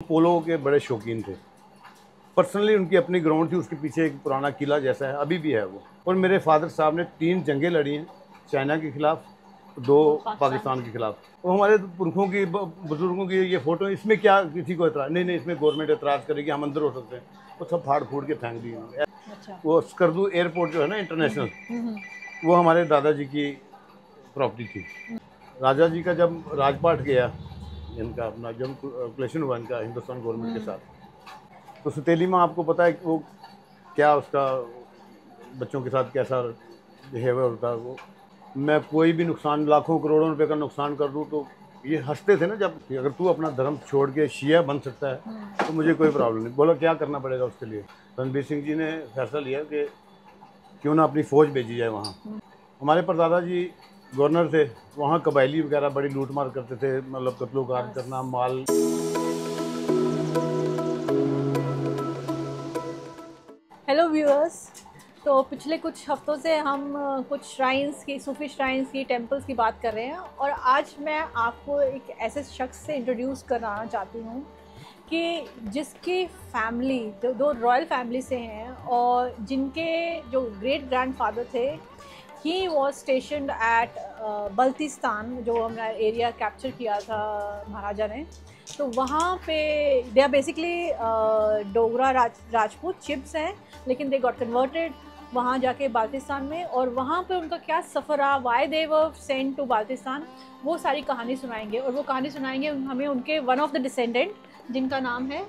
पोलो के बड़े शौकीन थे। पर्सनली उनकी अपनी ग्राउंड थी, उसके पीछे एक पुराना किला जैसा है, अभी भी है वो। और मेरे फादर साहब ने 3 जंगें लड़ी हैं, चाइना के खिलाफ, 2 पाकिस्तान के खिलाफ। और हमारे पुरखों की बुजुर्गों की ये फ़ोटो, इसमें क्या किसी को एतराज़ नहीं, इसमें गवर्नमेंट एतराज़ करेगी, हम अंदर हो सकते हैं। वो सब फाड़ फूड़ के फेंक दिए उन्होंने। अच्छा। वो स्कर्दू एयरपोर्ट जो है ना इंटरनेशनल, वो हमारे दादाजी की प्रॉपर्टी थी। राजा जी का जब राजपाट गया, इनका अपना जब कलेक्शन हुआ इनका हिंदुस्तान गवर्नमेंट के साथ, तो सौतेली में आपको पता है कि वो क्या उसका बच्चों के साथ कैसा बिहेवियर होता है। वो मैं कोई भी नुकसान, लाखों करोड़ों रुपए का नुकसान कर दूँ तो ये हंसते थे ना, जब कि अगर तू अपना धर्म छोड़ के शिया बन सकता है तो मुझे कोई प्रॉब्लम नहीं। बोला क्या करना पड़ेगा उसके लिए। रणबीर सिंह जी ने फैसला लिया कि क्यों ना अपनी फ़ौज भेजी जाए वहाँ। हमारे परदादा जी गवर्नर थे, वहाँ कबायली वगैरह बड़ी लूट मार करते थे, मतलब कत्लो-गार करना, माल। Hello viewers. तो पिछले कुछ हफ्तों से हम कुछ श्राइन्स की, सूफी श्राइन्स की, टेम्पल्स की बात कर रहे हैं, और आज मैं आपको एक ऐसे शख्स से इंट्रोड्यूस कराना चाहती हूँ कि जिसकी फैमिली दो रॉयल फैमिली से हैं, और जिनके जो ग्रेट ग्रैंडफादर थे, he was stationed at Baltistan, जो हमारा एरिया कैप्चर किया था महाराजा ने। तो वहाँ पे they are basically Dogra Rajput chiefs हैं, लेकिन दे गॉट कन्वर्टेड वहाँ जाके बाल्तिस्तान में, और वहाँ पे उनका क्या सफ़र रहा, why they were sent to Baltistan, वो सारी कहानी सुनाएंगे। और वो कहानी सुनाएंगे हमें उनके वन ऑफ द डिसेंडेंट, जिनका नाम है।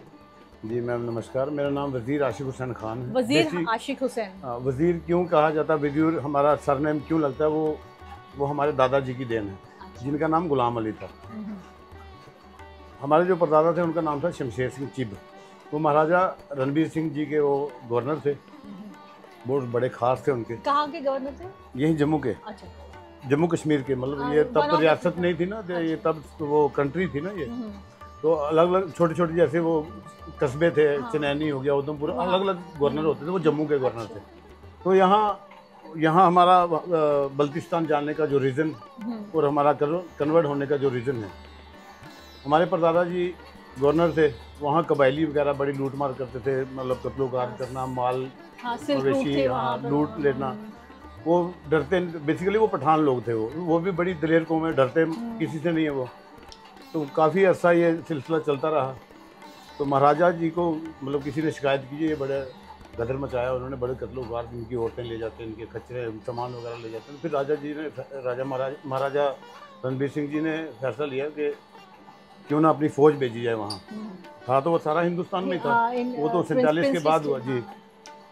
जी मैम नमस्कार, मेरा नाम वज़ीर आशिक हुसैन खान है। वज़ीर आशिक हुसैन। वज़ीर क्यों कहा जाता है, वज़ीर हमारा सरनेम क्यों लगता है, वो हमारे दादाजी की देन है, जिनका नाम गुलाम अली था। हमारे जो परदादा थे उनका नाम था शमशेर सिंह चिब। वो महाराजा रणबीर सिंह जी के वो गवर्नर थे, बहुत बड़े खास थे उनके। कहाँ के गवर्नर थे? यही जम्मू के। अच्छा। जम्मू कश्मीर के, मतलब ये तब तो रियासत नहीं थी ना, ये तब तो वो कंट्री थी ना ये। तो अलग अलग छोटे छोटे जैसे वो कस्बे थे, चनैनी हो गया, उधमपुर, अलग अलग गवर्नर होते थे, वो जम्मू के गवर्नर थे। तो यहाँ हमारा बल्तिस्तान जाने का जो रीज़न और हमारा कन्वर्ट होने का जो रीज़न है, हमारे परदादा जी गवर्नर थे, वहाँ कबायली वगैरह बड़ी लूट मार करते थे, मतलब कत्लो-गार करना, माल मवेशी लूट लेना। वो डरते, बेसिकली वो पठान लोग थे, वो भी बड़ी दलेर कौम है, डरते किसी से नहीं है वो। तो काफ़ी अर्सा ये सिलसिला चलता रहा। तो महाराजा जी को मतलब किसी ने शिकायत की, ये बड़े गदर मचाया उन्होंने, बड़े कत्लो-गार, इनकी औरतें ले जाते हैं, इनके खच्चरे सामान वगैरह ले जाते हैं। फिर राजा जी ने, महाराजा रणबीर सिंह जी ने फैसला लिया कि क्यों ना अपनी फ़ौज भेजी जाए वहाँ। था तो वो सारा हिंदुस्तान में था, वो तो 47 के बाद हुआ जी।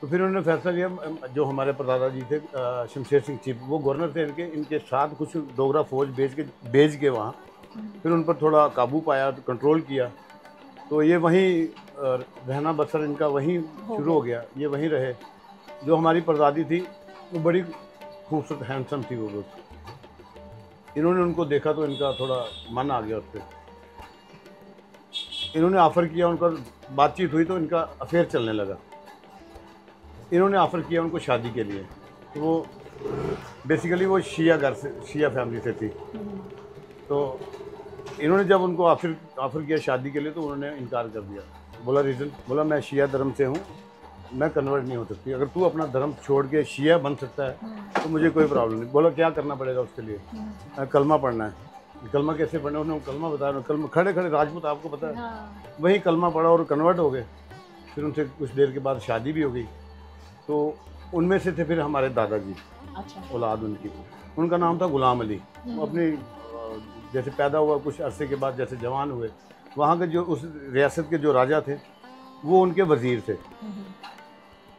तो फिर उन्होंने फैसला लिया, जो हमारे परदादा जी थे शमशेर सिंह चिब, वो गवर्नर थे इनके साथ कुछ डोगरा फ़ौज भेज के वहाँ। फिर उन पर थोड़ा काबू पाया, तो कंट्रोल किया। तो ये वहीं रहना बसर इनका वहीं शुरू हो गया, ये वहीं रहे। जो हमारी परदादी थी वो बड़ी खूबसूरत हैंडसम थी वो दोस्त। इन्होंने उनको देखा तो इनका थोड़ा मन आ गया उस पर। इन्होंने ऑफ़र किया, उनका बातचीत हुई तो इनका अफेयर चलने लगा। इन्होंने ऑफ़र किया उनको शादी के लिए। तो वो बेसिकली वो शिया फैमिली से थी। तो इन्होंने जब उनको ऑफ़र किया शादी के लिए, तो उन्होंने इनकार कर दिया। बोला रीज़न, बोला मैं शिया धर्म से हूँ, मैं कन्वर्ट नहीं हो सकती। अगर तू अपना धर्म छोड़ के शिया बन सकता है तो मुझे कोई प्रॉब्लम नहीं। बोला क्या करना पड़ेगा उसके लिए। कलमा पढ़ना है। कलमा कैसे पढ़ना, उन्होंने कलमा बताया। कलमा खड़े खड़े राजपूत, आपको पता है, वही कलमा पढ़ा और कन्वर्ट हो गए। फिर उनसे कुछ देर के बाद शादी भी हो गई। तो उनमें से थे फिर हमारे दादाजी। अच्छा। औलाद उनकी, उनका नाम था गुलाम अली। अपनी जैसे पैदा हुआ कुछ अरसे के बाद, जैसे जवान हुए, वहाँ के जो उस रियासत के जो राजा थे वो उनके वज़ीर थे।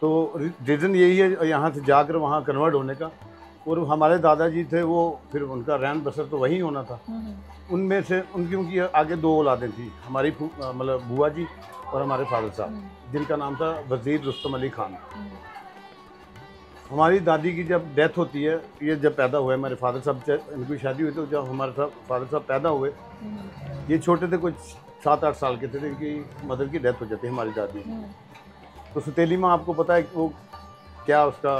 तो रीज़न यही है यहाँ से जाकर वहाँ कन्वर्ट होने का। और हमारे दादाजी थे, वो फिर उनका रहन बसर तो वहीं होना था। उनमें से उनकी आगे 2 औलादें थी, हमारी मतलब बुआ जी और हमारे फादर साहब, जिनका नाम था वज़ीर रुस्तम अली खान। हमारी दादी की जब डेथ होती है, ये जब पैदा हुए हमारे फादर साहब, इनकी शादी हुई, तो जब हमारे फादर साहब पैदा हुए, ये छोटे थे, कुछ 7-8 साल के थे, इनकी मदर की डेथ हो जाती है हमारी दादी। तो सौतेली में आपको पता है कि वो क्या उसका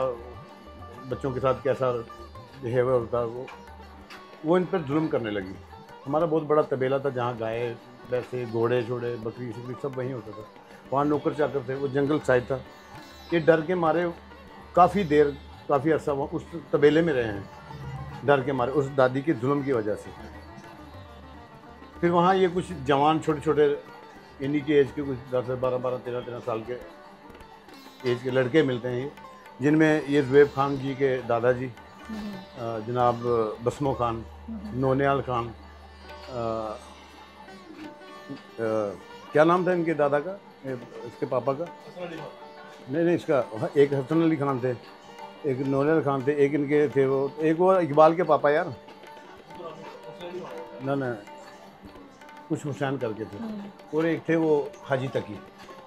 बच्चों के साथ कैसा बिहेवियर होता है। वो इन पर जुल्म करने लगी। हमारा बहुत बड़ा तबेला था, जहाँ गाय वैसे घोड़े छोड़े बकरी शकरी सब वहीं होता था। वहाँ नौकर चाकर थे, वो जंगल साइड था। ये डर के मारे काफ़ी देर काफ़ी अर्सा वहाँ उस तबेले में रहे हैं, डर के मारे उस दादी के जुल्म की वजह से। फिर वहाँ ये कुछ जवान छोटे छोटे इन्हीं की एज के कुछ 10 12 12 13 13 साल के एज के लड़के मिलते हैं ये, जिनमें ये ज़ुएब खान जी के दादाजी जनाब बसमो खान, नौनियाल खान, क्या नाम था इनके दादा का, इसके पापा का? नहीं, इसका एक हसन अली खान थे, एक नौनियाल खान थे, एक इनके थे वो, एक वो इकबाल के पापा यार, ना कुछ हुसैन करके थे, और एक थे वो हाजी तकी।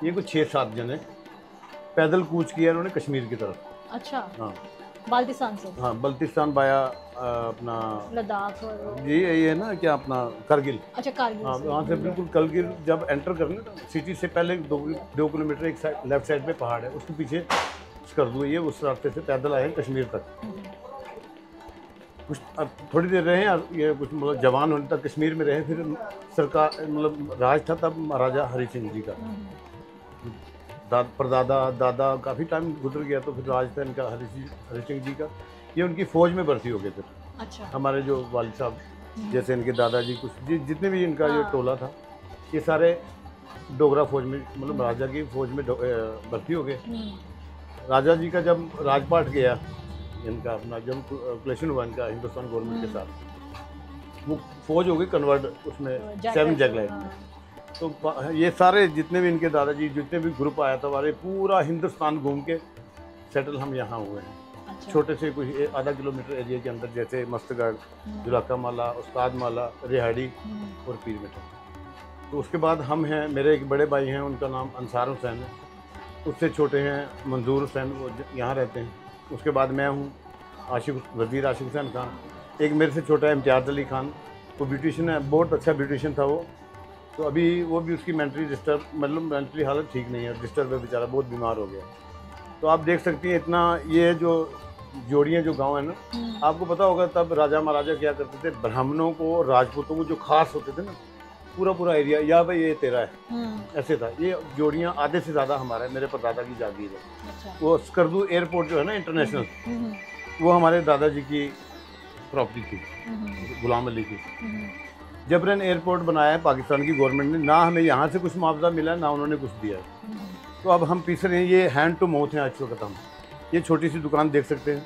ये कुछ 6-7 जने पैदल कूच किया उन्होंने कश्मीर की तरफ। अच्छा। हाँ, बाल्टिस्तान से। हाँ, बल्तिस्तान बाया अपना लद्दाख और ये है ना क्या अपना करगिल। अच्छा, कारगिल हाँ, से। वहाँ से बिल्कुल करगिल जब एंटर करने ना सिटी से पहले 2 किलोमीटर एक साइड लेफ्ट साइड पे पहाड़ है, उसके पीछे स्कर्दू, ये उस रास्ते से पैदल आए हैं कश्मीर तक। कुछ अब थोड़ी देर रहे हैं ये, कुछ मतलब जवान होने तक कश्मीर में रहे। फिर सरकार मतलब राज था तब महाराजा हरि सिंह जी का, परदादा दादा काफ़ी टाइम गुजर गया, तो फिर राज था इनका हरि सिंह जी का। ये उनकी फ़ौज में भर्ती हो गए थे। अच्छा। हमारे जो वालिद साहब जैसे इनके दादाजी कुछ जितने भी इनका ये टोला था, ये सारे डोगरा फौज में मतलब राजा की फौज में भर्ती हो गए। राजा जी का जब राजपाट गया इनका, अपना जब क्लेशन हुआ इनका हिंदुस्तान गवर्नमेंट के साथ, वो फौज हो गई कन्वर्ट उसमें 7 जैगलाइट में। तो ये सारे जितने भी इनके दादाजी जितने भी ग्रुप आया था हमारे, पूरा हिंदुस्तान घूम के सेटल हम यहाँ हुए हैं। अच्छा। छोटे से कुछ आधा किलोमीटर एरिया के अंदर, जैसे मस्तगढ़, जुलाका माला, उस्ताद माला, रिहाड़ी और पीर मिठा। तो उसके बाद हम हैं, मेरे एक बड़े भाई हैं, उनका नाम अंसार हुसैन है। उससे छोटे हैं मंजूर हुसैन, वो यहाँ रहते हैं। उसके बाद मैं हूँ वज़ीर आशिक हुसैन खान। एक मेरे से छोटा है इम्तियाज़ अली खान, वो ब्यूटिशियन है, बहुत अच्छा ब्यूटिशियन था वो। तो अभी वो भी उसकी मेंटली हालत ठीक नहीं है, डिस्टर्ब है बेचारा, बहुत बीमार हो गया। तो आप देख सकती हैं इतना, ये जो जोड़ियाँ जो गांव है ना, आपको पता होगा तब राजा महाराजा क्या करते थे, ब्राह्मणों को राजपूतों को जो खास होते थे ना, पूरा एरिया या भाई ये तेरा है, ऐसे था। ये जोड़ियाँ आधे से ज़्यादा हमारा है, मेरे परदादा की जागीर है। अच्छा। वो स्कर्दू एयरपोर्ट जो है ना इंटरनेशनल, वो हमारे दादाजी की प्रॉपर्टी थी, गुलाम अली की। जबरन एयरपोर्ट बनाया है पाकिस्तान की गवर्नमेंट ने, ना हमें यहाँ से कुछ मुआवजा मिला ना उन्होंने कुछ दिया है। तो अब हम पीछे रहे, ये हैंड टू माउथ हैं आज वक्त। हम ये छोटी सी दुकान देख सकते हैं,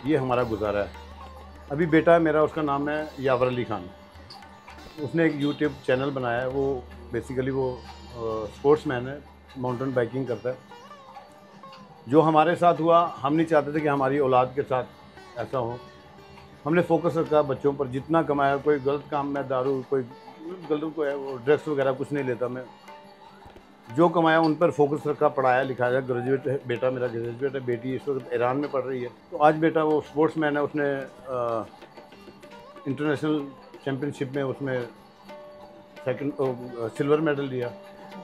ये हमारा गुजारा है। अभी बेटा है मेरा, उसका नाम है यावर अली खान, उसने एक यूट्यूब चैनल बनाया है। वो बेसिकली वो स्पोर्ट्समैन है, माउंटेन बाइकिंग करता है। जो हमारे साथ हुआ, हम नहीं चाहते थे कि हमारी औलाद के साथ ऐसा हो। हमने फोकस रखा बच्चों पर, जितना कमाया। कोई गलत काम में, दारू, कोई गलत को है वो ड्रग्स वगैरह कुछ नहीं लेता मैं। जो कमाया उन पर फोकस रखा, पढ़ाया लिखाया। ग्रेजुएट है बेटा मेरा, ग्रेजुएट है। बेटी इस वक्त ईरान में पढ़ रही है। तो आज बेटा वो स्पोर्ट्समैन है, उसने इंटरनेशनल चैम्पियनशिप में उसमें सेकंड सिल्वर मेडल लिया।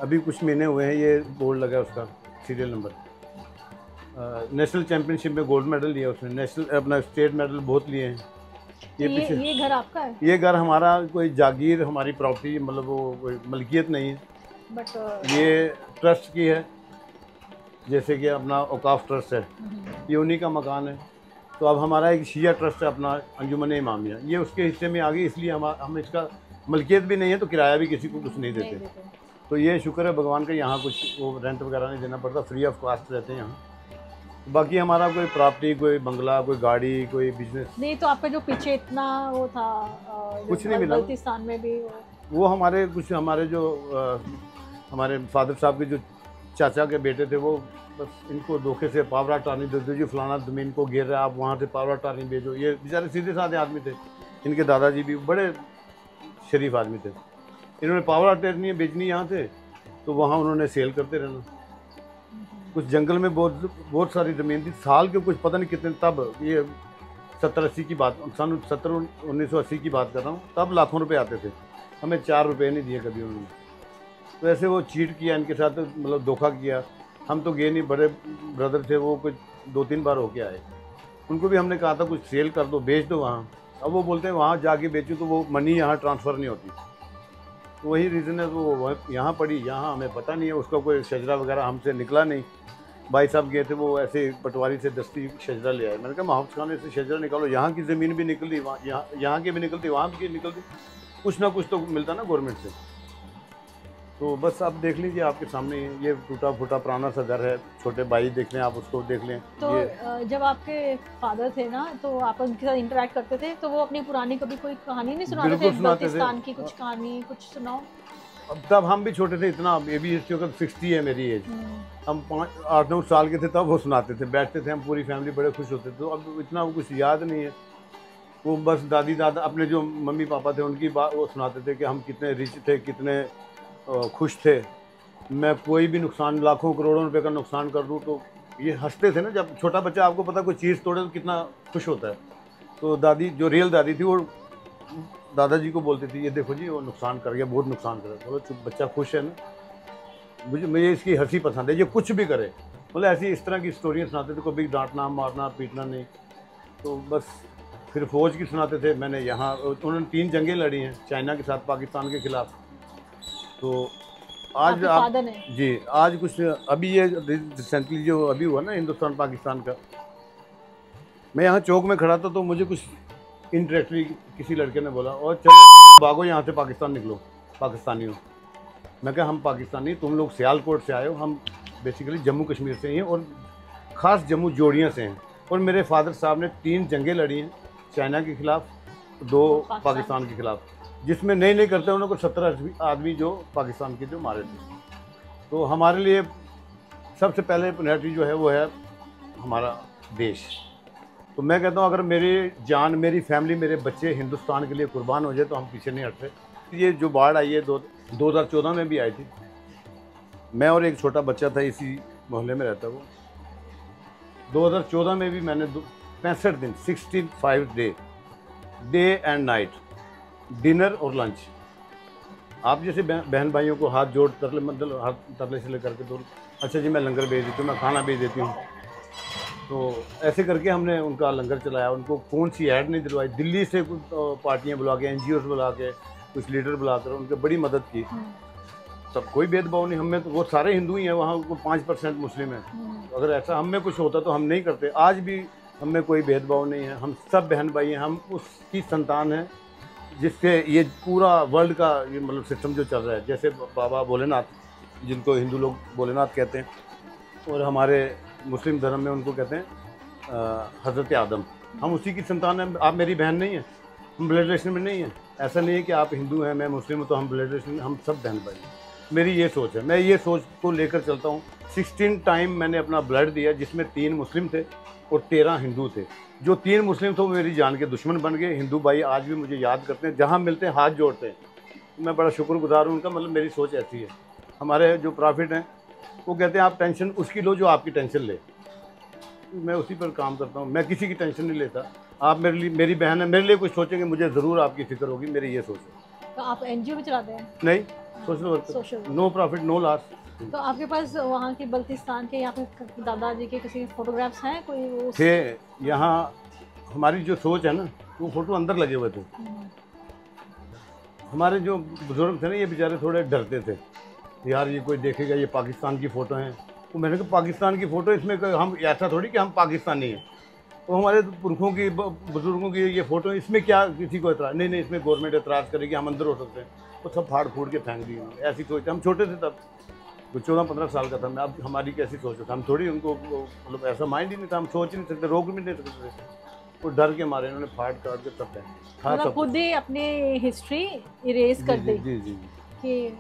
अभी कुछ महीने हुए हैं, ये बोर्ड लगा उसका सीरियल नंबर। नेशनल चैम्पियनशिप में गोल्ड मेडल लिया उसने, नेशनल अपना स्टेट मेडल बहुत लिए हैं। ये घर आपका है? ये घर हमारा कोई जागीर, हमारी प्रॉपर्टी, मतलब वो कोई मलकियत नहीं है, बट ये ट्रस्ट की है। जैसे कि अपना औकाफ ट्रस्ट है, ये उन्हीं का मकान है। तो अब हमारा एक शिया ट्रस्ट है अपना, अंजुमन इमामिया, ये उसके हिस्से में आ गई, इसलिए हम इसका मलकियत भी नहीं है, तो किराया भी किसी को कुछ नहीं देते। तो ये शुक्र है भगवान का, यहाँ कुछ वो रेंट वगैरह नहीं देना पड़ता, फ्री ऑफ कॉस्ट रहते हैं यहाँ। बाकी हमारा कोई प्रॉपर्टी, कोई बंगला, कोई गाड़ी, कोई बिजनेस नहीं। तो आपका जो पीछे इतना वो था, कुछ नहीं मिला। बल्तिस्तान में भी वो हमारे कुछ, हमारे जो हमारे फादर साहब के जो चाचा के बेटे थे, वो बस इनको धोखे से पावरा टारनी दे दो जी, फलाना ज़मीन को घेर रहा है, आप वहाँ से पावरा टारनी भेजो। ये बेचारे सीधे साधे आदमी थे। इनके दादाजी भी बड़े शरीफ आदमी थे। इन्होंने पावरा टारनी बेचनी यहाँ से, तो वहाँ उन्होंने सेल करते रहना। कुछ जंगल में बहुत सारी ज़मीन थी, साल के कुछ पता नहीं कितने, तब ये 70-80 की बात, सन 1980 की बात कर रहा हूँ। तब लाखों रुपए आते थे, हमें 4 रुपये नहीं दिए कभी उन्होंने। तो ऐसे वो चीट किया इनके साथ, मतलब धोखा किया। हम तो गए नहीं, बड़े ब्रदर थे वो, कुछ 2-3 बार होके आए। उनको भी हमने कहा था कुछ सेल कर दो, बेच दो वहाँ। अब वो बोलते हैं वहाँ जाके बेचूँ तो वो मनी यहाँ ट्रांसफ़र नहीं होती। तो वही रीज़न है, वो यहाँ पड़ी, यहाँ हमें पता नहीं है, उसका कोई शजरा वगैरह हमसे निकला नहीं। भाई साहब गए थे, वो ऐसे पटवारी से दस्ती शजरा ले आए। मैंने कहा महफूज खाने से शजरा निकालो, यहाँ की ज़मीन भी निकली, वहाँ यहाँ की भी निकलती, वहाँ की निकलती, कुछ ना कुछ तो मिलता ना गवर्नमेंट से। तो बस आप देख लीजिए, आपके सामने ये टूटा फूटा पुराना सा घर है। छोटे भाई देख लें, आप उसको देख लें। तो जब आपके फादर थे ना, तो आप उनके साथ इंटरेक्ट करते थे, तो वो अपनी पुरानी कभी कोई कहानी नहीं सुनाते थे? बिल्कुल सुनाते थे। बल्तिस्तान की कुछ कहानी कुछ सुनाओ। अब तब हम भी छोटे थे, इतना ये भी एज 60 है मेरी एज। हम 8-9 साल के थे तब वो सुनाते थे, बैठते थे हम पूरी फैमिली, बड़े खुश होते थे। तो अब इतना वो कुछ याद नहीं है। वो बस दादी दादा अपने जो मम्मी पापा थे उनकी बात वो सुनाते थे कि हम कितने रिच थे, कितने खुश थे। मैं कोई भी नुकसान, लाखों करोड़ों रुपए का नुकसान कर दूँ तो ये हंसते थे ना। जब छोटा बच्चा, आपको पता कोई चीज़ तोड़े तो कितना खुश होता है। तो दादी, जो रियल दादी थी, वो दादाजी को बोलती थी, ये देखो जी वो नुकसान कर गया, बहुत नुकसान कर गया। बोलो चुप, बच्चा खुश है ना। मुझे इसकी हंसी पसंद है, ये कुछ भी करे। बोले ऐसी इस तरह की स्टोरियाँ सुनाते थे, कभी डांटना मारना पीटना नहीं। तो बस फिर फौज की सुनाते थे। मैंने यहाँ, उन्होंने 3 जंगें लड़ी हैं, चाइना के साथ, पाकिस्तान के खिलाफ। तो आज आप जी, आज कुछ अभी ये रिसेंटली जो अभी हुआ ना हिंदुस्तान पाकिस्तान का, मैं यहाँ चौक में खड़ा था तो मुझे कुछ इंटरेक्टली किसी लड़के ने बोला, और चलो भागो यहाँ से, पाकिस्तान निकलो, पाकिस्तानी हो। मैं कहा हम पाकिस्तानी, तुम लोग सियालकोट से आए हो, हम बेसिकली जम्मू कश्मीर से ही हैं, और ख़ास जम्मू जोड़ियाँ से हैं। और मेरे फादर साहब ने 3 जंगें लड़ी हैं, चाइना के खिलाफ, 2 पाकिस्तान के खिलाफ, जिसमें नहीं करते उन्होंने को 70 आदमी जो पाकिस्तान के जो मारे थे। तो हमारे लिए सबसे पहले प्रायोरिटी जो है वो है हमारा देश। तो मैं कहता हूँ अगर मेरी जान, मेरी फैमिली, मेरे बच्चे हिंदुस्तान के लिए कुर्बान हो जाए तो हम पीछे नहीं हटते। ये जो बाढ़ आई है 2014 में भी आई थी। मैं और एक छोटा बच्चा था, इसी मोहल्ले में रहता वो। 2014 में भी मैंने 65 दिन 65 डे एंड नाइट, डिनर और लंच। आप जैसे बहन भाइयों को हाथ जोड़ तरले, मतलब हाथ तरले से लेकर के, तो अच्छा जी मैं लंगर भेज देती हूँ, मैं खाना भेज देती हूँ। तो ऐसे करके हमने उनका लंगर चलाया। उनको कौन सी ऐड नहीं दिलवाई, दिल्ली से कुछ पार्टियाँ बुला के, NGOs बुला के, कुछ लीडर बुलाकर उनकी बड़ी मदद की। तब कोई भेदभाव नहीं, हमें तो वो सारे हिंदू ही हैं, वहाँ को 5% मुस्लिम है। अगर ऐसा हम में कुछ होता तो हम नहीं करते। आज भी हम में कोई भेदभाव नहीं है, हम सब बहन भाई हैं। हम उसकी संतान हैं जिससे ये पूरा वर्ल्ड का ये मतलब सिस्टम जो चल रहा है। जैसे बाबा भोलेनाथ, जिनको हिंदू लोग भोलेनाथ कहते हैं, और हमारे मुस्लिम धर्म में उनको कहते हैं हज़रत आदम। हम उसी की संतान हैं। आप मेरी बहन नहीं है, हम ब्लड रिलेशन में नहीं हैं। ऐसा नहीं है कि आप हिंदू हैं मैं मुस्लिम हूँ तो हम ब्लड रिलेशन में, हम सब बहन भाई हैं। मेरी ये सोच है, मैं ये सोच को लेकर चलता हूँ। 16 टाइम मैंने अपना ब्लड दिया, जिसमें 3 मुस्लिम थे और 13 हिंदू थे। जो 3 मुस्लिम थे वो मेरी जान के दुश्मन बन गए। हिंदू भाई आज भी मुझे याद करते हैं, जहाँ मिलते हैं हाथ जोड़ते हैं। मैं बड़ा शुक्रगुजार हूँ उनका। मतलब मेरी सोच ऐसी है। हमारे जो प्रॉफिट हैं वो कहते हैं आप टेंशन उसकी लो जो आपकी टेंशन ले। मैं उसी पर काम करता हूँ, मैं किसी की टेंशन नहीं लेता। आप मेरे लिए, मेरी बहन है, मेरे लिए कुछ सोचेंगे, मुझे ज़रूर आपकी फिक्र होगी। मेरी ये सोच है। तो आप NGO भी चलाते हैं? नहीं, social work, no profit no loss. तो आपके पास वहाँ के बल्तिस्तान के या फिर दादाजी के किसी फोटोग्राफ्स हैं कोई? थे यहाँ। हमारी जो सोच है ना, वो फोटो अंदर लगे हुए थे। हमारे जो बुजुर्ग थे ना, ये बेचारे थोड़े डरते थे, यार ये कोई देखेगा, ये पाकिस्तान की फ़ोटो हैं। तो मैंने कहा पाकिस्तान की फ़ोटो, इसमें हम ऐसा थोड़ी कि हम पाकिस्तानी हैं। तो हमारे पुरखों की, बुजुर्गों की ये फ़ोटो, इसमें क्या किसी को एतराज़ नहीं, इसमें गवर्नमेंट एतराज़ करेगी, हम अंदर हो सकते हैं। तो सब फाड़ फूड़ के फेंक दिए। ऐसी सोच, हम छोटे थे तब, 14-15 साल का था मैं। अब हमारी कैसी सोच था, हम थोड़ी उनको मतलब ऐसा माइंड ही नहीं था, हम सोच ही नहीं सकते, रोक भी नहीं सकते थे। तो डर के मारे उन्होंने फाड़ काट के तब मतलब खुद ही अपनी हिस्ट्री इरेज कर दी। जी जी कि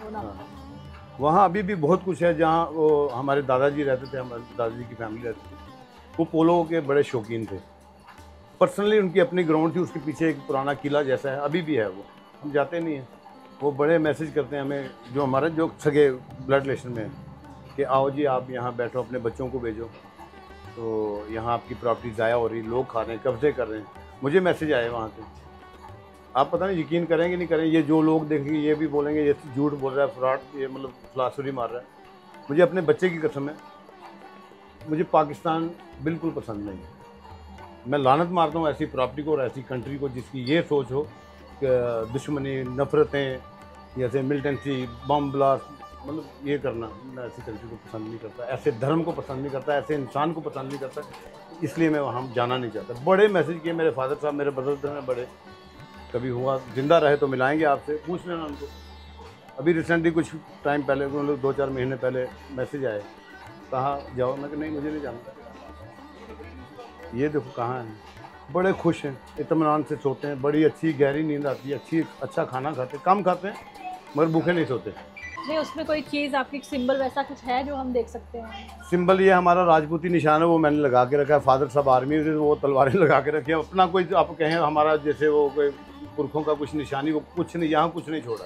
वहाँ अभी भी बहुत कुछ है। जहाँ वो हमारे दादाजी रहते थे, हमारे दादाजी की फैमिली रहती थी, वो पोलो के बड़े शौकीन थे। पर्सनली उनकी अपनी ग्राउंड थी, उसके पीछे एक पुराना किला जैसा है, अभी भी है वो। हम जाते नहीं हैं। वो बड़े मैसेज करते हैं हमें, जो हमारे जो सगे ब्लड रिलेशन में है, कि आओ जी आप यहाँ बैठो, अपने बच्चों को भेजो, तो यहाँ आपकी प्रॉपर्टी ज़ाया हो रही, लोग खा रहे हैं, कब्जे कर रहे हैं। मुझे मैसेज आए वहाँ से। आप पता नहीं यकीन करेंगे नहीं करेंगे, ये जो लोग देखेंगे ये भी बोलेंगे ये झूठ बोल रहा है, फ्रॉड, ये मतलब फ्लासुरी मार रहा है। मुझे अपने बच्चे की कसम है, मुझे पाकिस्तान बिल्कुल पसंद नहीं है। मैं लानत मारता हूँ ऐसी प्रॉपर्टी को और ऐसी कंट्री को जिसकी ये सोच हो कि दुश्मनी, नफ़रतें, जैसे मिलिटेंसी, बम ब्लास्ट, मतलब ये करना, मैं ऐसी कंट्री को पसंद नहीं करता, ऐसे धर्म को पसंद नहीं करता, ऐसे इंसान को पसंद नहीं करता, इसलिए मैं वहाँ जाना नहीं चाहता। बड़े मैसेज किए मेरे फादर साहब, मेरे ब्रदर हैं बड़े, कभी हुआ जिंदा रहे तो मिलाएंगे आपसे, पूछ लेना उनको। अभी रिसेंटली कुछ टाइम पहले, मतलब 2-4 महीने पहले मैसेज आए, कहा जाओ, मैं कहा नहीं मुझे नहीं जाना। ये देखो कहाँ हैं, बड़े खुश हैं, इत्मीनान से सोते हैं, बड़ी अच्छी गहरी नींद आती है, अच्छा खाना खाते हैं, कम खाते हैं मगर भूखे नहीं सोते। नहीं, उसमें कोई चीज़ आपकी सिंबल वैसा कुछ है जो हम देख सकते हैं? सिंबल ये हमारा राजपूती निशान है, वो मैंने लगा के रखा है। फादर साहब आर्मी में थे, वो तलवारें लगा के रखी है। अपना कोई आप कहें हमारा जैसे वो कोई पुरखों का कुछ निशानी, वो कुछ नहीं, यहाँ कुछ नहीं छोड़ा।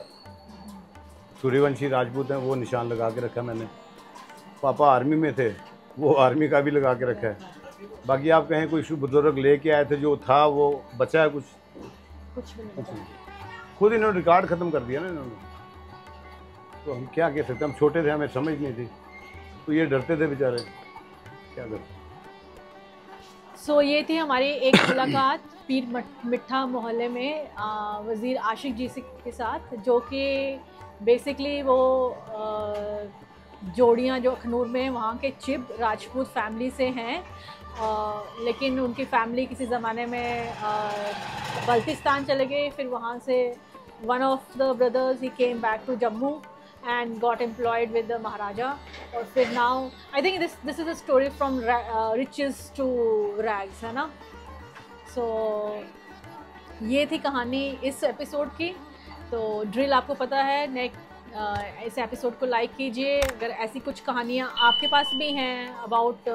सूर्यवंशी राजपूत हैं, वो निशान लगा के रखा मैंने। पापा आर्मी में थे, वो आर्मी का भी लगा के रखा है। बाकी आप कहें कोई बुजुर्ग लेके आए थे जो था वो बचा है, कुछ नहीं। खुद इन्होंने रिकॉर्ड ख़त्म कर दिया ना इन्होंने, तो हम क्या कह सकते हैं। हम छोटे थे, हमें समझ नहीं थी, तो ये डरते थे बेचारे, क्या करते। सो ये थी हमारी एक मुलाकात पीर मिठा मोहल्ले में वज़ीर आशिक जी के साथ, जो कि बेसिकली वो जोड़ियाँ जो अखनूर में वहाँ के चिब राजपूत फैमिली से हैं, लेकिन उनकी फैमिली किसी ज़माने में बल्तिस्तान चले गए। फिर वहाँ से one of the brothers he came back to Jammu and got employed with the Maharaja, और फिर now I think this is a story from riches to rags, है ना। So ये थी कहानी इस एपिसोड की। तो ड्रिल आपको पता है, इस एपिसोड को लाइक कीजिए। अगर ऐसी कुछ कहानियाँ आपके पास भी हैं अबाउट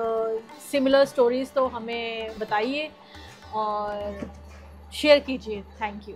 सिमिलर स्टोरीज़ तो हमें बताइए और शेयर कीजिए। Thank you.